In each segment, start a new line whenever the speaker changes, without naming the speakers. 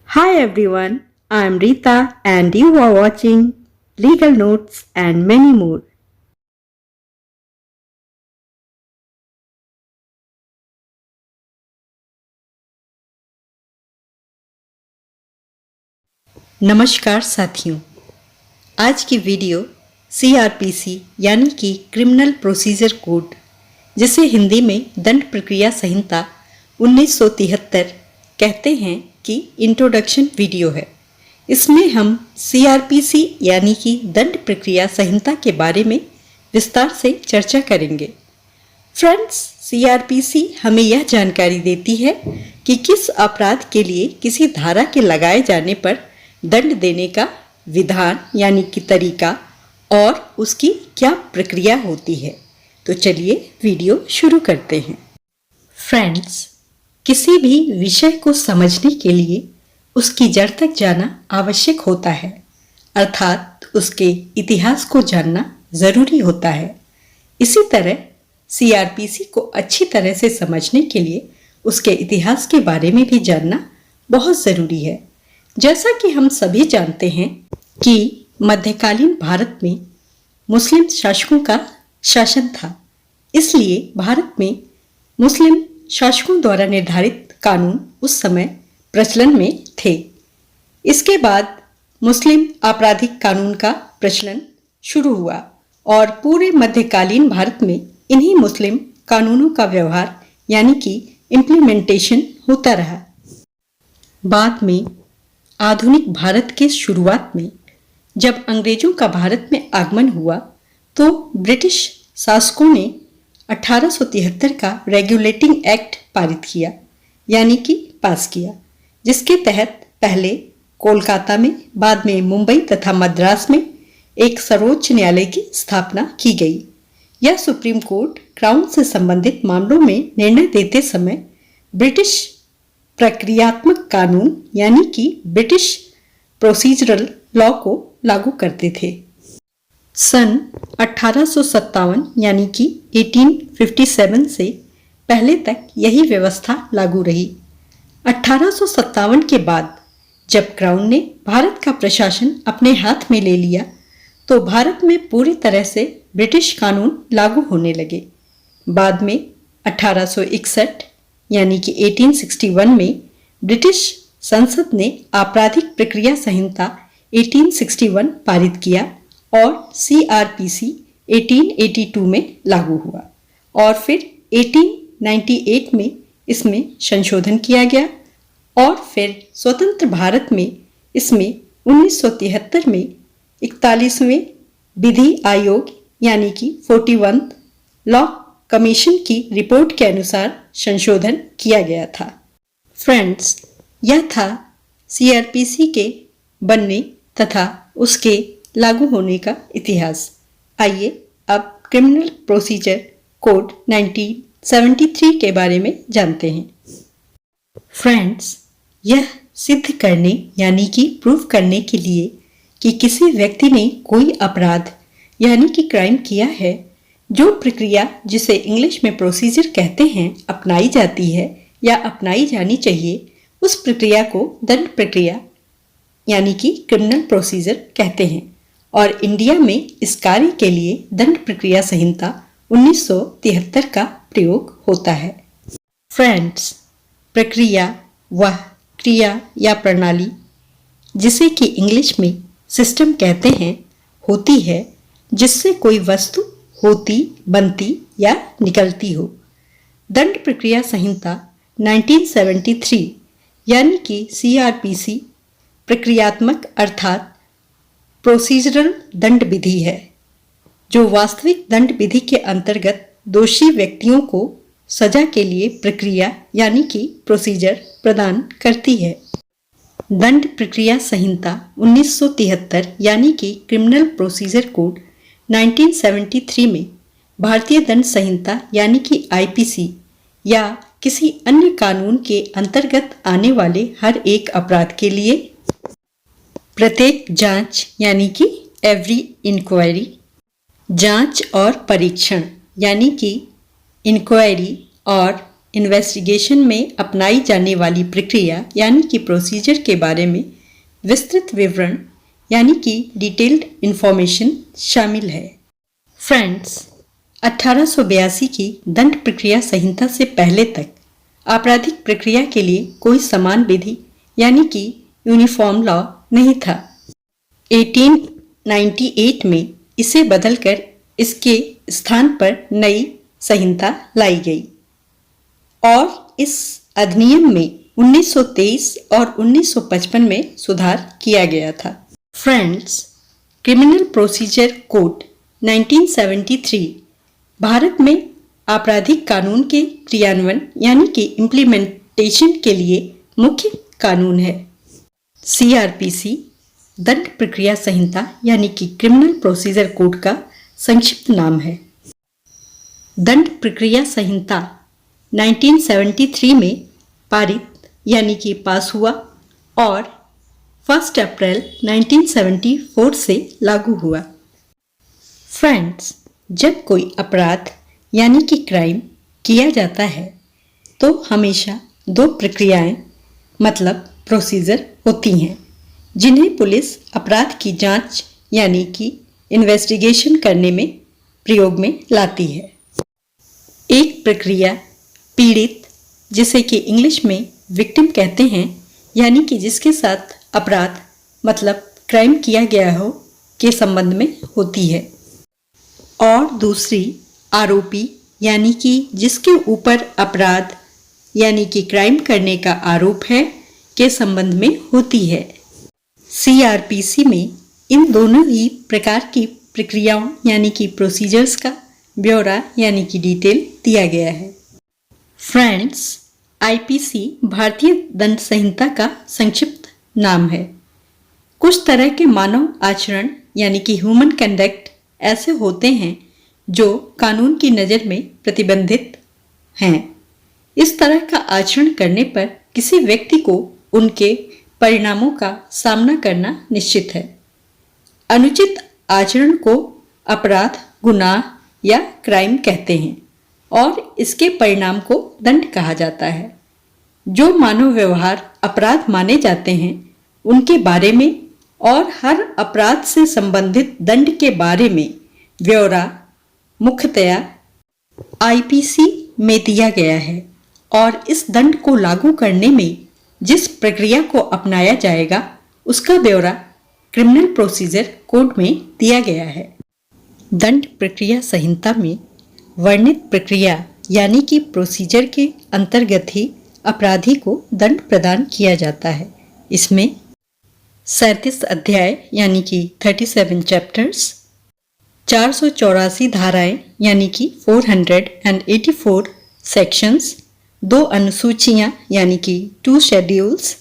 Hi everyone, I am Rita and you are watching Legal Notes and many more. नमस्कार साथियों, आज की video CrPC यानी कि क्रिमिनल प्रोसीजर कोड, जिसे हिंदी में दंड प्रक्रिया संहिता 1973 कहते हैं कि इंट्रोडक्शन वीडियो है। इसमें हम सीआरपीसी यानी कि दंड प्रक्रिया संहिता के बारे में विस्तार से चर्चा करेंगे। फ्रेंड्स, सीआरपीसी हमें यह जानकारी देती है कि किस अपराध के लिए किसी धारा के लगाए जाने पर दंड देने का विधान यानी कि तरीका और उसकी क्या प्रक्रिया होती है। तो चलिए वीडियो शुरू करते हैं। फ्रेंड्स, किसी भी विषय को समझने के लिए उसकी जड़ तक जाना आवश्यक होता है, अर्थात उसके इतिहास को जानना जरूरी होता है। इसी तरह सीआरपीसी को अच्छी तरह से समझने के लिए उसके इतिहास के बारे में भी जानना बहुत जरूरी है। जैसा कि हम सभी जानते हैं कि मध्यकालीन भारत में मुस्लिम शासकों का शासन था, इसलिए भारत में मुस्लिम शासकों द्वारा निर्धारित कानून उस समय प्रचलन में थे। इसके बाद मुस्लिम आपराधिक कानून का प्रचलन शुरू हुआ और पूरे मध्यकालीन भारत में इन्हीं मुस्लिम कानूनों का व्यवहार यानी कि इम्प्लीमेंटेशन होता रहा। बाद में आधुनिक भारत के शुरुआत में जब अंग्रेजों का भारत में आगमन हुआ तो ब्रिटिश शासकों ने 1873 का रेगुलेटिंग एक्ट पारित किया यानी कि पास किया, जिसके तहत पहले कोलकाता में, बाद में मुंबई तथा मद्रास में एक सर्वोच्च न्यायालय की स्थापना की गई। यह सुप्रीम कोर्ट क्राउन से संबंधित मामलों में निर्णय देते समय ब्रिटिश प्रक्रियात्मक कानून यानी कि ब्रिटिश प्रोसीजरल लॉ को लागू करते थे। सन 1857 यानी कि 1857 से पहले तक यही व्यवस्था लागू रही। 1857 के बाद जब क्राउन ने भारत का प्रशासन अपने हाथ में ले लिया तो भारत में पूरी तरह से ब्रिटिश कानून लागू होने लगे। बाद में 1861 यानी कि 1861 में ब्रिटिश संसद ने आपराधिक प्रक्रिया संहिता 1861 पारित किया और सीआरपीसी 1882 में लागू हुआ और फिर 1898 में इसमें संशोधन किया गया और फिर स्वतंत्र भारत में इसमें 1973 में 41वें विधि आयोग यानी कि 41 लॉ कमीशन की रिपोर्ट के अनुसार संशोधन किया गया था। फ्रेंड्स, यह था सीआरपीसी के बनने तथा उसके लागू होने का इतिहास। आइए अब क्रिमिनल प्रोसीजर कोड 1973 के बारे में जानते हैं। फ्रेंड्स, यह सिद्ध करने यानी कि प्रूव करने के लिए कि किसी व्यक्ति ने कोई अपराध यानी कि क्राइम किया है, जो प्रक्रिया जिसे इंग्लिश में प्रोसीजर कहते हैं अपनाई जाती है या अपनाई जानी चाहिए, उस प्रक्रिया को दंड प्रक्रिया यानी कि क्रिमिनल प्रोसीजर कहते हैं और इंडिया में इस कार्य के लिए दंड प्रक्रिया संहिता 1973 का प्रयोग होता है। फ्रेंड्स, प्रक्रिया वह क्रिया या प्रणाली जिसे कि इंग्लिश में सिस्टम कहते हैं होती है जिससे कोई वस्तु होती, बनती या निकलती हो। दंड प्रक्रिया संहिता 1973 यानी कि सीआरपीसी प्रक्रियात्मक अर्थात प्रोसीजरल दंड विधि है, जो वास्तविक दंड विधि के अंतर्गत दोषी व्यक्तियों को सजा के लिए प्रक्रिया यानी कि प्रोसीजर प्रदान करती है। दंड प्रक्रिया संहिता 1973 यानी कि क्रिमिनल प्रोसीजर कोड 1973 में भारतीय दंड संहिता यानी कि आईपीसी या किसी अन्य कानून के अंतर्गत आने वाले हर एक अपराध के लिए प्रत्येक जांच यानी कि एवरी इंक्वायरी, जांच और परीक्षण यानी कि इंक्वायरी और इन्वेस्टिगेशन में अपनाई जाने वाली प्रक्रिया यानी कि प्रोसीजर के बारे में विस्तृत विवरण यानी कि डिटेल्ड इंफॉर्मेशन शामिल है। फ्रेंड्स, 1882 की दंड प्रक्रिया संहिता से पहले तक आपराधिक प्रक्रिया के लिए कोई समान विधि यानी कि यूनिफॉर्म लॉ नहीं था। 1898 में इसे बदलकर इसके स्थान पर नई संहिता लाई गई और इस अधिनियम में 1923 और 1955 में सुधार किया गया था। Friends, criminal procedure code 1973 Bharat में आपराधिक कानून के क्रियान्वयन यानी कि इम्प्लीमेंटेशन के लिए मुख्य कानून है। CRPC दंड प्रक्रिया संहिता यानी कि क्रिमिनल प्रोसीजर कोड का संक्षिप्त नाम है। दंड प्रक्रिया संहिता 1973 में पारित यानी कि पास हुआ और 1 अप्रैल 1974 से लागू हुआ। फ्रेंड्स, जब कोई अपराध यानी कि क्राइम किया जाता है तो हमेशा दो प्रक्रियाएं मतलब प्रोसीजर होती हैं जिन्हें पुलिस अपराध की जांच यानी कि इन्वेस्टिगेशन करने में प्रयोग में लाती है। एक प्रक्रिया पीड़ित, जिसे कि इंग्लिश में विक्टिम कहते हैं, यानी कि जिसके साथ अपराध मतलब क्राइम किया गया हो के संबंध में होती है, और दूसरी आरोपी यानी कि जिसके ऊपर अपराध यानी कि क्राइम करने का आरोप है के संबंध में होती है। CRPC में इन दोनों ही प्रकार की प्रक्रियाओं यानी कि प्रोसीजर्स का ब्यौरा यानी कि डिटेल दिया गया है। फ्रेंड्स, IPC भारतीय दंड संहिता का संक्षिप्त नाम है। कुछ तरह के मानव आचरण यानी कि ह्यूमन कंडक्ट ऐसे होते हैं जो कानून की नज़र में प्रतिबंधित हैं। इस तरह का आचरण करने पर किसी व्यक्ति को उनके परिणामों का सामना करना निश्चित है। अनुचित आचरण को अपराध, गुनाह या क्राइम कहते हैं और इसके परिणाम को दंड कहा जाता है। जो मानव व्यवहार अपराध माने जाते हैं उनके बारे में और हर अपराध से संबंधित दंड के बारे में ब्यौरा मुख्यतया IPC में दिया गया है और इस दंड को लागू करने में जिस प्रक्रिया को अपनाया जाएगा उसका ब्यौरा क्रिमिनल प्रोसीजर कोड में दिया गया है। दंड प्रक्रिया संहिता में वर्णित प्रक्रिया यानी कि प्रोसीजर के अंतर्गत ही अपराधी को दंड प्रदान किया जाता है। इसमें 37 अध्याय यानी कि 37 चैप्टर्स, 484 धाराएं यानी कि 484 सेक्शंस, 2 अनुसूचियां यानी कि 2 शेड्यूल्स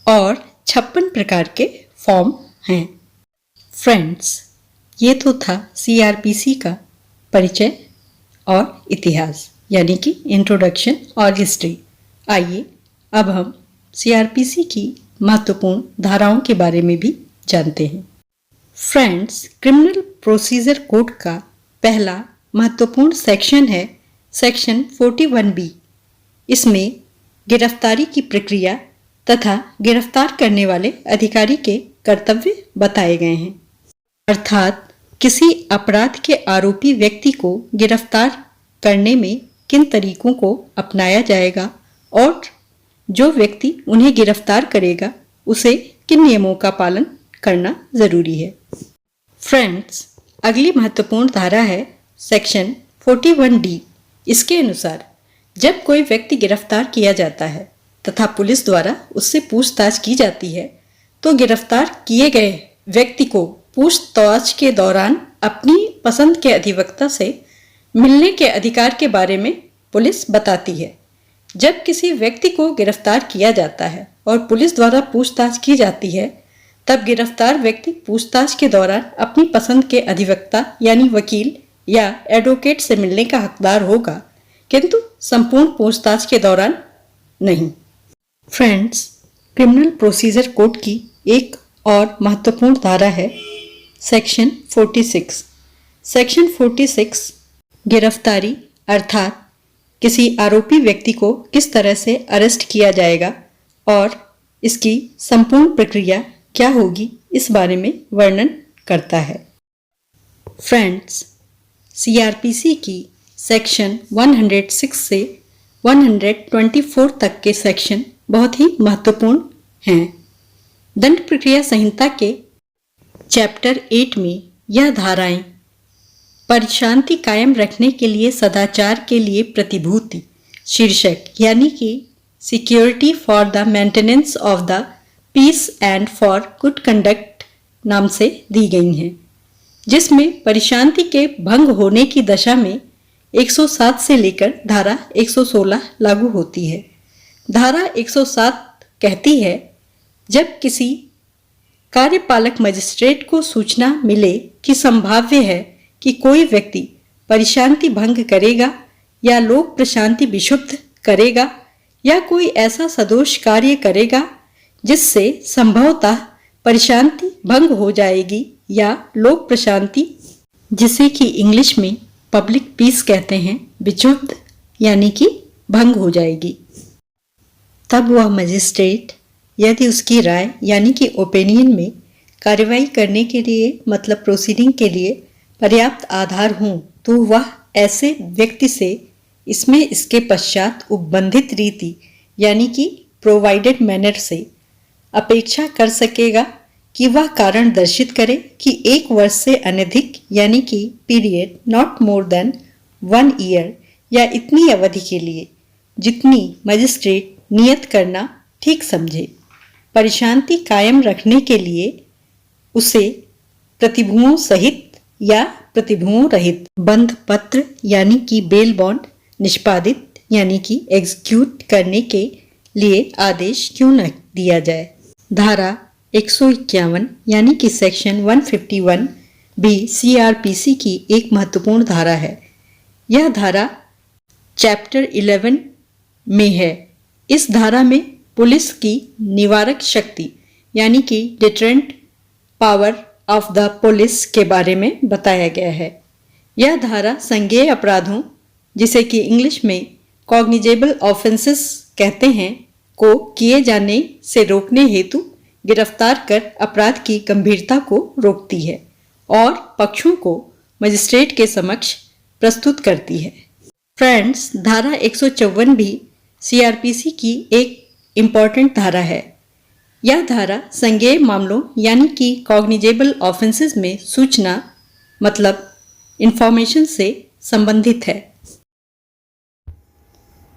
और 56 प्रकार के फॉर्म हैं। फ्रेंड्स, ये तो था CRPC का परिचय और इतिहास यानी कि इंट्रोडक्शन और हिस्ट्री। आइए अब हम CRPC की महत्वपूर्ण धाराओं के बारे में भी जानते हैं। फ्रेंड्स, क्रिमिनल प्रोसीजर कोड का पहला महत्वपूर्ण सेक्शन है सेक्शन 41B। इसमें गिरफ्तारी की प्रक्रिया तथा गिरफ्तार करने वाले अधिकारी के कर्तव्य बताए गए हैं। अर्थात किसी अपराध के आरोपी व्यक्ति को गिरफ्तार करने में किन तरीकों को अपनाया जाएगा और जो व्यक्ति उन्हें गिरफ्तार करेगा उसे किन नियमों का पालन करना जरूरी है। फ्रेंड्स, अगली महत्वपूर्ण धारा है सेक्शन 41D। इसके अनुसार जब कोई व्यक्ति गिरफ्तार किया जाता है तथा पुलिस द्वारा उससे पूछताछ की जाती है तो गिरफ्तार किए गए व्यक्ति को पूछताछ के दौरान अपनी पसंद के अधिवक्ता से मिलने के अधिकार के बारे में पुलिस बताती है। जब किसी व्यक्ति को गिरफ्तार किया जाता है और पुलिस द्वारा पूछताछ की जाती है तब गिरफ्तार व्यक्ति पूछताछ के दौरान अपनी पसंद के अधिवक्ता यानी वकील या एडवोकेट से मिलने का हकदार होगा, किंतु संपूर्ण पूछताछ के दौरान नहीं। फ्रेंड्स, क्रिमिनल प्रोसीजर कोड की एक और महत्वपूर्ण धारा है सेक्शन 46। सेक्शन 46 गिरफ्तारी अर्थात किसी आरोपी व्यक्ति को किस तरह से अरेस्ट किया जाएगा और इसकी संपूर्ण प्रक्रिया क्या होगी, इस बारे में वर्णन करता है। फ्रेंड्स, सीआरपीसी की सेक्शन 106 से 124 तक के सेक्शन बहुत ही महत्वपूर्ण हैं। दंड प्रक्रिया संहिता के चैप्टर 8 में यह धाराएं परिशांति कायम रखने के लिए सदाचार के लिए प्रतिभूति शीर्षक यानी कि security for the maintenance of the peace and for good conduct नाम से दी गई हैं, जिसमें परिशांति के भंग होने की दशा में 107 से लेकर धारा 116 लागू होती है। धारा 107 कहती है, जब किसी कार्यपालक मजिस्ट्रेट को सूचना मिले कि संभाव्य है कि कोई व्यक्ति परिशांति भंग करेगा या लोक प्रशांति विक्षुब्ध करेगा या कोई ऐसा सदोष कार्य करेगा जिससे संभवतः परिशांति भंग हो जाएगी या लोक प्रशांति, जिसे कि इंग्लिश में पब्लिक पीस कहते हैं, विक्षुब्ध यानी कि भंग हो जाएगी, तब वह मजिस्ट्रेट यदि उसकी राय यानी कि ओपिनियन में कार्रवाई करने के लिए मतलब प्रोसीडिंग के लिए पर्याप्त आधार हों तो वह ऐसे व्यक्ति से इसमें इसके पश्चात उपबंधित रीति यानी कि प्रोवाइडेड मैनर से अपेक्षा कर सकेगा कि वह कारण दर्शित करे कि 1 वर्ष से अनधिक यानी कि period not more than 1 year या इतनी अवधि के लिए जितनी मजिस्ट्रेट नियत करना ठीक समझे, परिशांति कायम रखने के लिए उसे प्रतिभुओं सहित या प्रतिभुओं रहित बंध पत्र यानी कि बेल बॉन्ड निष्पादित यानी कि एग्जीक्यूट करने के लिए आदेश क्यों न दिया जाए। धारा 151 यानी कि सेक्शन 151 भी सीआरपीसी की एक महत्वपूर्ण धारा है। यह धारा चैप्टर 11 में है। इस धारा में पुलिस की निवारक शक्ति यानी कि deterrent power of the police के बारे में बताया गया है। यह धारा संज्ञेय अपराधों, जिसे कि इंग्लिश में कॉग्निजेबल ऑफेंसेस कहते हैं, को किए जाने से रोकने हेतु गिरफ्तार कर अपराध की गंभीरता को रोकती है और पक्षों को मजिस्ट्रेट के समक्ष प्रस्तुत करती है। फ्रेंड्स, धारा 154 भी सीआरपीसी की एक इम्पॉर्टेंट धारा है। यह धारा संज्ञेय मामलों यानी कि कॉग्निजेबल ऑफेंसेस में सूचना मतलब इंफॉर्मेशन से संबंधित है।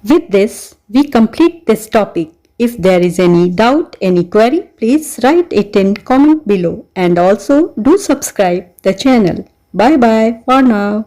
With this, we complete this topic. If there is any doubt, any query, please write it in comment below and also do subscribe the channel. Bye bye for now.